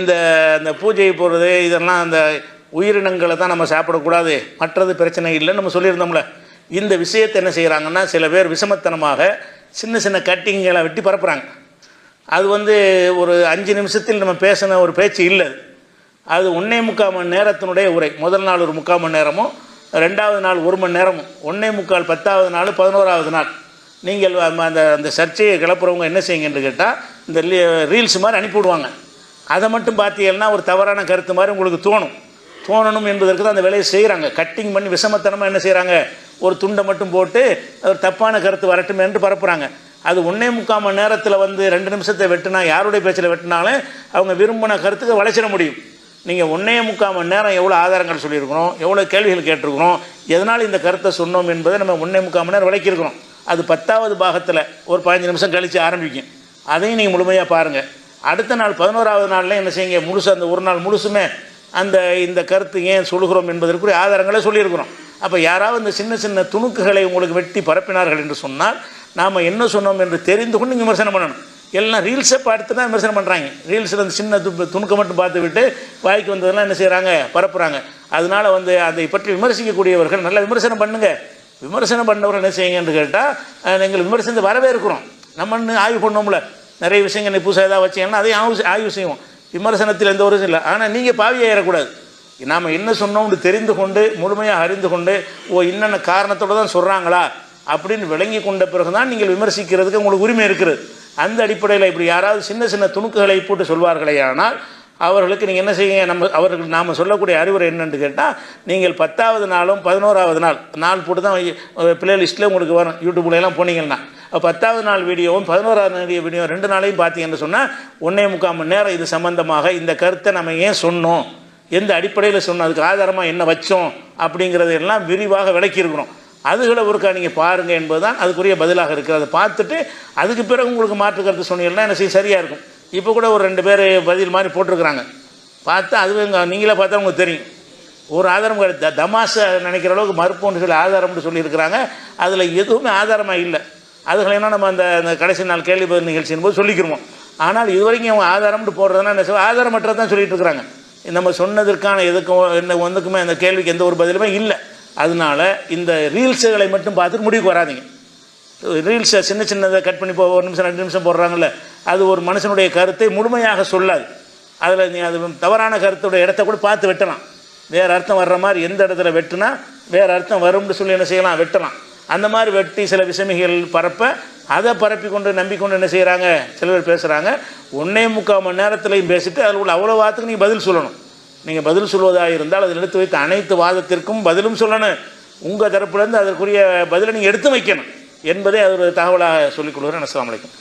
இந்த அந்த பூஜை போடுறது இதெல்லாம் அந்த உயிரினங்களை தான் நம்ம சாப்பிடக்கூடாது, மற்றது பிரச்சனை இல்லைன்னு நம்ம சொல்லியிருந்தோம்ல. இந்த விஷயத்தை என்ன செய்கிறாங்கன்னா, சில பேர் விஷமத்தனமாக சின்ன சின்ன கட்டிங்களை வெட்டி பரப்புகிறாங்க. அது ஒரு 5 நிமிஷத்தில் நம்ம பேசின ஒரு பேச்சு இல்லை. அது 1.25 மணி நேரத்தினுடைய உரை. முதல் நாள் ஒரு 3/4 மணி நேரமும், 2வது நாள் 1 மணி நேரமும், 1.25 10வது நாள் 11வது நாள். நீங்கள் அந்த சர்ச்சையை கிளப்புறவங்க என்ன செய்யுங்கன்னு கேட்டால், இந்த ரீல்ஸ் மாதிரி அனுப்பிவிடுவாங்க. அதை மட்டும் பார்த்தீங்கன்னா ஒரு தவறான கருத்து மாதிரி உங்களுக்கு தோணணும் என்பதற்கு தான் அந்த வேலையை செய்கிறாங்க. கட்டிங் பண்ணி விஷமத்தனமாக என்ன செய்கிறாங்க, ஒரு துண்டை மட்டும் போட்டு ஒரு தப்பான கருத்து வரட்டும் என்று பரப்புகிறாங்க. அது 1.25 மணி நேரத்தில் 2 நிமிஷத்தை வெட்டினா, யாருடைய பேச்சில் வெட்டினாலும் அவங்க விரும்பின கருத்துக்கு வளைச்சிட முடியும். நீங்கள் 1.25 மணி நேரம் எவ்வளோ ஆதாரங்கள் சொல்லியிருக்கிறோம், எவ்வளோ கேள்விகள் கேட்டிருக்கிறோம், எதனால் இந்த கருத்தை சொன்னோம் என்பதை நம்ம 1.25 மணி நேரம் விளக்கியிருக்கிறோம். அது 10வது பாகத்தில் ஒரு 15 நிமிஷம் கழித்து ஆரம்பிக்கும். அதையும் நீங்கள் முழுமையாக பாருங்கள். அடுத்த நாள் 11வது நாளில் என்ன செய்யுங்க, முழுசு அந்த ஒரு நாள் முழுசுமே இந்த கருத்து ஏன் சொல்கிறோம் என்பதற்குரிய ஆதாரங்களை சொல்லியிருக்கிறோம். அப்போ யாராவது இந்த சின்ன சின்ன துணுக்குகளை உங்களுக்கு வெட்டி பரப்பினார்கள் என்று சொன்னால், நாம் என்ன சொன்னோம் என்று தெரிந்து கொண்டு விமர்சனம் பண்ணணும். எல்லாம் ரீல்ஸை பார்த்து தான் விமர்சனம் பண்ணுறாங்க. ரீல்ஸில் அந்த சின்ன துணுக்கை மட்டும் பார்த்து விட்டு வாய்க்கு வந்ததெல்லாம் என்ன செய்கிறாங்க, பரப்புகிறாங்க. அதனால் அதை பற்றி விமர்சிக்கக்கூடியவர்கள் நல்லா விமர்சனம் பண்ணுங்கள். விமர்சனம் பண்ணவர்கள் என்ன செய்யுங்க என்று கேட்டால், நீங்கள் விமர்சனத்தை வரவேற்கிறோம். நம்ம ஆய்வு பண்ணோம்ல, நிறைய விஷயங்கள் புதுசாக ஏதாவது வச்சிங்கன்னா அதையும் ஆய்வு செய்வோம். விமர்சனத்தில் எந்த ஒரு இல்லை. ஆனால் நீங்கள் பாவியாக ஏறக்கூடாது. நாம் என்ன சொன்னோம்னு தெரிந்து கொண்டு முழுமையாக அறிந்து கொண்டு, இன்னென்ன காரணத்தோடு தான் சொல்கிறாங்களா அப்படின்னு விளங்கி கொண்ட பிறகு தான் நீங்கள் விமர்சிக்கிறதுக்கு உங்களுக்கு உரிமை இருக்கிறது. அந்த அடிப்படையில் இப்படி யாராவது சின்ன சின்ன துணுக்குகளை போட்டு சொல்வார்களே ஆனால், அவர்களுக்கு நீங்கள் என்ன செய்யுங்க, நாம் சொல்லக்கூடிய அறிவுரை என்னென்னு கேட்டால், நீங்கள் 10வது நாளும் 11வது நாள் போட்டு தான் பிளேலிஸ்ட்டில் உங்களுக்கு வரும். யூடியூப்லாம் போனீங்கன்னா 10வது நாள் வீடியோவும் 11வது நாள் வீடியோ 2 நாளையும் பார்த்தீங்கன்னு சொன்னால் 1.25 மணி நேரம் இது சம்பந்தமாக இந்த கருத்தை நம்ம ஏன் சொன்னோம், எந்த அடிப்படையில் சொன்னோம், அதுக்கு ஆதாரமாக என்ன வச்சோம் அப்படிங்கிறதெல்லாம் விரிவாக விளக்கியிருக்கிறோம். அதுகளை ஒருக்கா நீங்கள் பாருங்கள் என்பது தான் அதுக்குரிய பதிலாக இருக்குது. அதை பார்த்துட்டு அதுக்கு பிறகு உங்களுக்கு மாற்று கருத்து சொன்னீங்கன்னா என்ன செய்ய சரியாக இருக்கும். இப்போ கூட ஒரு 2 பேர் பதில் மாதிரி போட்டிருக்கிறாங்க. பார்த்தா அதுவே நீங்களே பார்த்தா உங்களுக்கு தெரியும். ஒரு ஆதாரம் தமாஷை நினைக்கிற அளவுக்கு மறுப்புன்னு சொல்லி ஆதாரம்னு சொல்லியிருக்கிறாங்க. அதில் எதுவுமே ஆதாரமாக இல்லை. அதுகளெல்லாம் நம்ம அந்த கடைசி நாள் கேள்வி பதில் நிகழ்ச்சியின் போது சொல்லிக்கிறோம். ஆனால் இது வரைக்கும் அவங்க ஆதாரம்னு போடுறதுனா என்ன ஆதாரமற்றது தான் சொல்லிட்டு இருக்கிறாங்க. நம்ம சொன்னதற்கான எதுக்கும் ஒன்றுக்குமே அந்த கேள்விக்கு எந்த ஒரு பதிலுமே இல்லை. அதனால் இந்த ரீல்ஸுகளை மட்டும் பார்த்துட்டு முடிவுக்கு வராதிங்க. ரீல்ஸை சின்ன சின்னதை கட் பண்ணி 1 நிமிஷம் 2 நிமிஷம் போடுறாங்கல்ல, அது ஒரு மனுஷனுடைய கருத்தை முழுமையாக சொல்லாது. அதில் நீ அது தவறான கருத்துடைய இடத்த கூட பார்த்து வெட்டலாம். வேறு அர்த்தம் வர்ற மாதிரி எந்த இடத்துல வெட்டுனா வேறு அர்த்தம் வரும்னு சொல்லி என்ன செய்யலாம், வெட்டலாம். அந்த மாதிரி வெட்டி சில விஷமிகள் பரப்ப, அதை பரப்பி கொண்டு நம்பிக்கொண்டு என்ன செய்கிறாங்க, சில பேர் பேசுகிறாங்க. 1.25 மணி நேரத்துலையும் பேசிட்டு அதில் உள்ள அவ்வளோ வாதத்துக்கு நீங்கள் பதில் சொல்லணும். நீங்கள் பதில் சொல்வதாக இருந்தால் அதில் எடுத்து வைத்த அனைத்து வாதத்திற்கும் பதிலும் சொல்லணும். உங்கள் தரப்புலேருந்து அதற்குரிய பதிலை நீங்கள் எடுத்து வைக்கணும் என்பதே அது ஒரு தகவலாக சொல்லிக் கொள்கிறேன். அஸ்ஸலாமு அலைக்கும்.